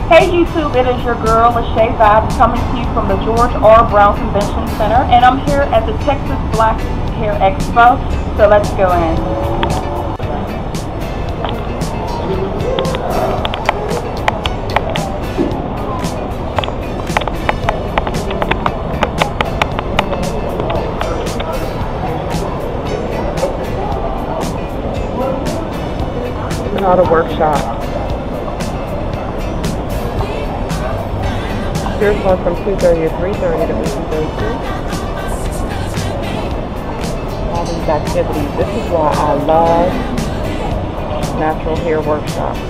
Hey YouTube, it is your girl, Lachey Vibes, coming to you from the George R. Brown Convention Center, and I'm here at the Texas Black Hair Expo, so let's go in. All the workshops. Here's one from 2:30 to 3:30 that we can go to. All these activities. This is why I love natural hair workshops.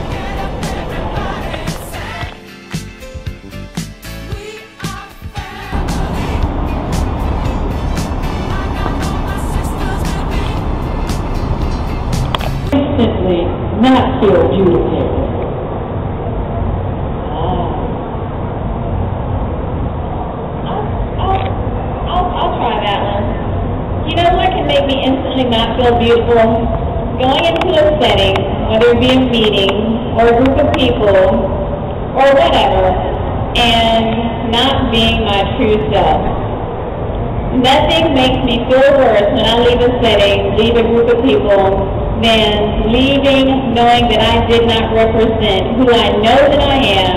Instantly not feel beautiful. Make me instantly not feel beautiful. Going into a setting, whether it be a meeting or a group of people or whatever, and not being my true self. Nothing makes me feel worse when I leave a setting, leave a group of people, than leaving knowing that I did not represent who I know that I am,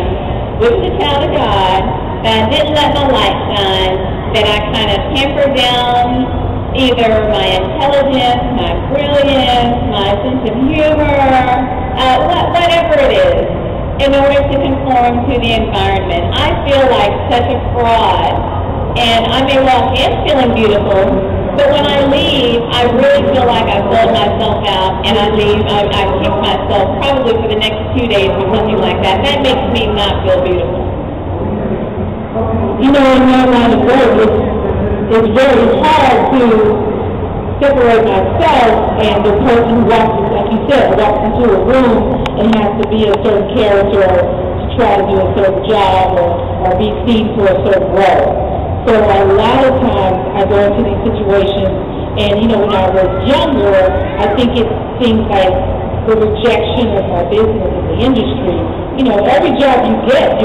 which is a child of God, that I didn't let my light shine, that I kind of tempered down either my intelligence, my brilliance, my sense of humor, whatever it is, in order to conform to the environment. I feel like such a fraud, and I may walk in feeling beautiful, but when I leave, I really feel like I've sold myself out, and I kick myself probably for the next 2 days or something like that. That makes me not feel beautiful. You know, in my line of work, it's very hard to separate myself and the person who walks, like you said, walks into a room and has to be a certain character to try to do a certain job or be seen for a certain role. So a lot of times I go into these situations, and you know, when I was younger, I think it seems like the rejection of my business in the industry. You know, every job you get,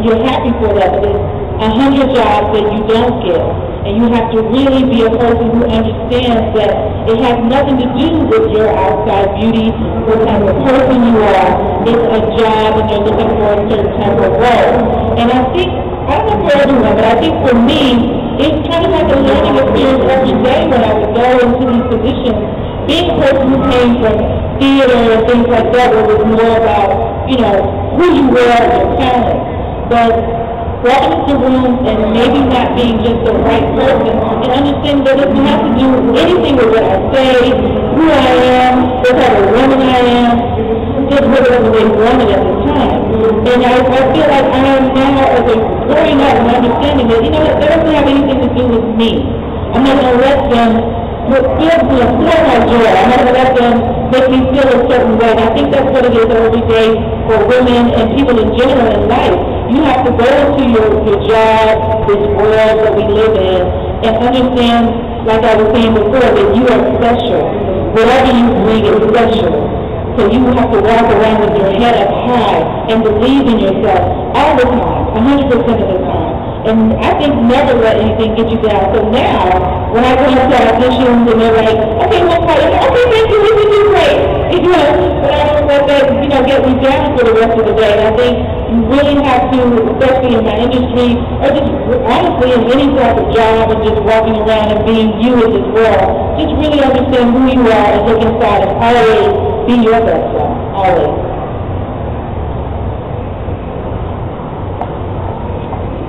you're happy for that, but there's 100 jobs that you don't get. And you have to really be a person who understands that it has nothing to do with your outside beauty, what type of person you are. It's a job and you're looking for a certain type of role. And I think, I don't know for everyone, but I think for me, it's kind of like a learning experience every day when I would go into these positions. Being a person who came from theater and things like that, where it was more about, you know, who you were and your talent. But walking into rooms and maybe not being just the right person, and understanding that it doesn't have to do anything with what I say, who I am, what type of woman I am, just whatever they wanted at the time. And I feel like I am now, as a growing up and understanding that, you know, that doesn't have anything to do with me. I'm not going to let them feel my joy. I'm not going to let them make me feel a certain way. And I think that's what it is every day for women and people in general in life. You have to go into your job, this world that we live in, and understand, like I was saying before, that you are special. Whatever you bring is special. So you have to walk around with your head up high and believe in yourself all the time, 100% of the time. And I think never let anything get you down. So now, when I go into auditions and they're like, okay, we'll call you. Okay, thank you, we can do great. You know, but I don't let that, you know, get me down for the rest of the day. And I think you really have to, especially in my industry, or just honestly in any type of job and just walking around and being you in this world, just really understand who you are and look inside and always be your best self, always.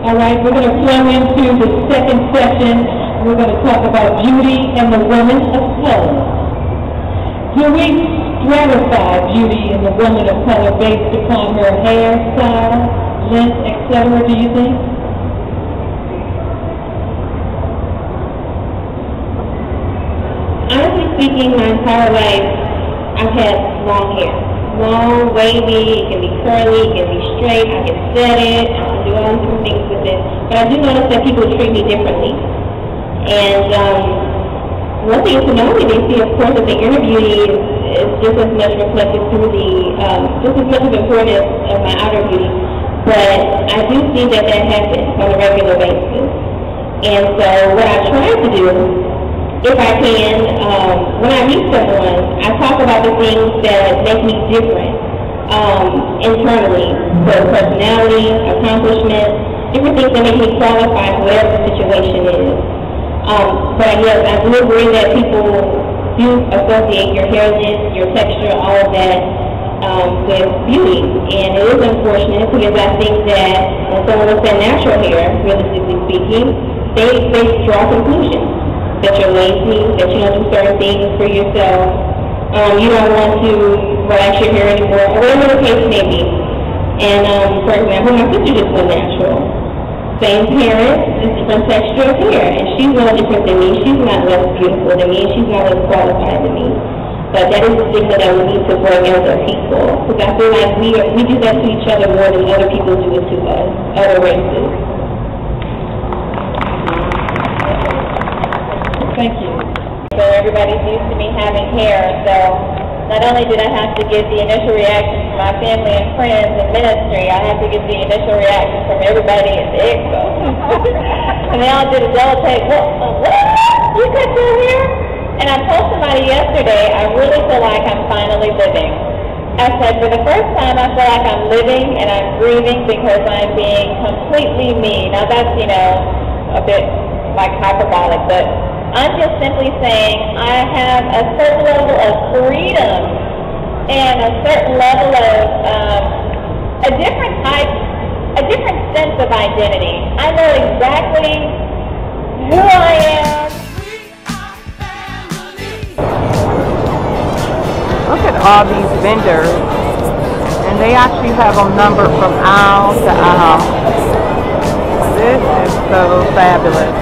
All right, we're going to flow into the second session. We're going to talk about beauty and the woman of color. Do we stratify beauty in the woman of color based upon her hairstyle, length, etc., do you think? Honestly speaking, my entire life, I've had long hair. Long, wavy, it can be curly, it can be straight, I can set it, I can do all different things with it. But I do notice that people treat me differently. And one thing to know when they see, of course, if they interview me, is just as much reflected through the, just as much of importance of my outer beauty. But I do see that happens on a regular basis. And so what I try to do, if I can, when I meet someone, I talk about the things that make me different internally. So personality, accomplishment, different things that make me qualify for whatever the situation is. But yes, I do agree that people do associate your hairlines, your texture, all of that with beauty. And it is unfortunate because I think that when someone looks at natural hair, realistically speaking, they draw conclusions that you're lazy, that you don't do certain things for yourself, you don't want to relax your hair anymore, or whatever the case may be. And for example, my sister just went natural. Same parents, just different texture of hair, and she's no different than me. She's not less beautiful than me, and she's not less qualified than me. But that is the thing that we need to bring as a people, because I feel like we do that to each other more than other people do it to us, other races. Thank you. So everybody's used to me having hair, so not only did I have to get the initial reaction from my family and friends in ministry, I had to get the initial reaction from everybody at the Expo. And they all did a double take, what? You cut your hair? And I told somebody yesterday, I really feel like I'm finally living. I said, for the first time, I feel like I'm living and I'm breathing because I'm being completely me. Now that's, a bit like hyperbolic, but I'm just simply saying I have a certain level of freedom and a certain level of a different sense of identity. I know exactly who I am. Look at all these vendors, and they actually have them numbered from aisle to aisle. This is so fabulous.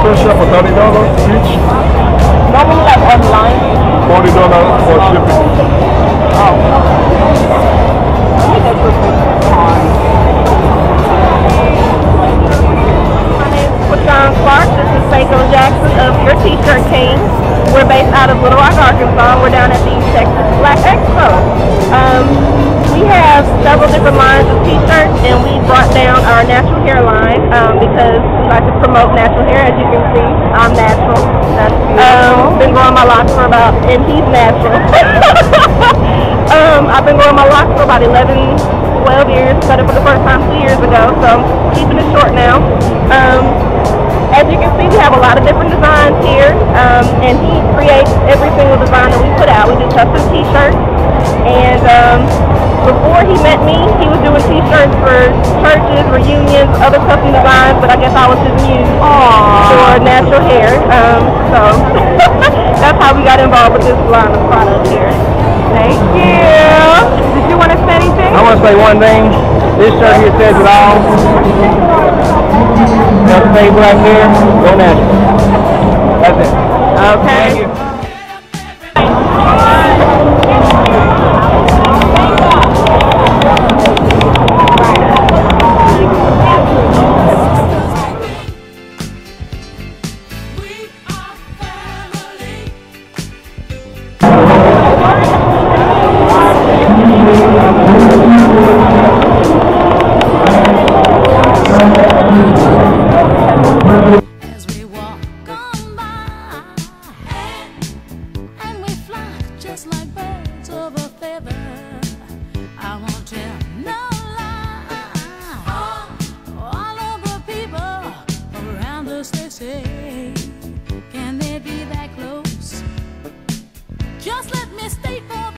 Special for $30 each. Normally like online? $40 for shipping. Oh. Let me go to a card. My name is Rashawn Clark. This is Seiko Jackson of your T-Shirt King. We're based out of Little Rock, Arkansas. We're down at the Texas Black Expo. We have several different lines of T-shirts, and we brought down our natural hair line because we like to promote natural hair. As you can see, I'm natural. That's beautiful. Been growing my locks for and he's natural. I've been growing my locks for about 11, 12 years. Cut it for the first time 2 years ago, so I'm keeping it short now. As you can see, we have a lot of different designs here, and he creates every single design that we put out. We do custom T-shirts, and before he met me, he was doing T-shirts for churches, reunions, other custom designs, but I guess I was his muse for natural hair. So that's how we got involved with this line of products here. Thank you. Did you want to say anything? I want to say one thing. This shirt here says it all. That table right there, go natural. That's it. Okay. Thank you.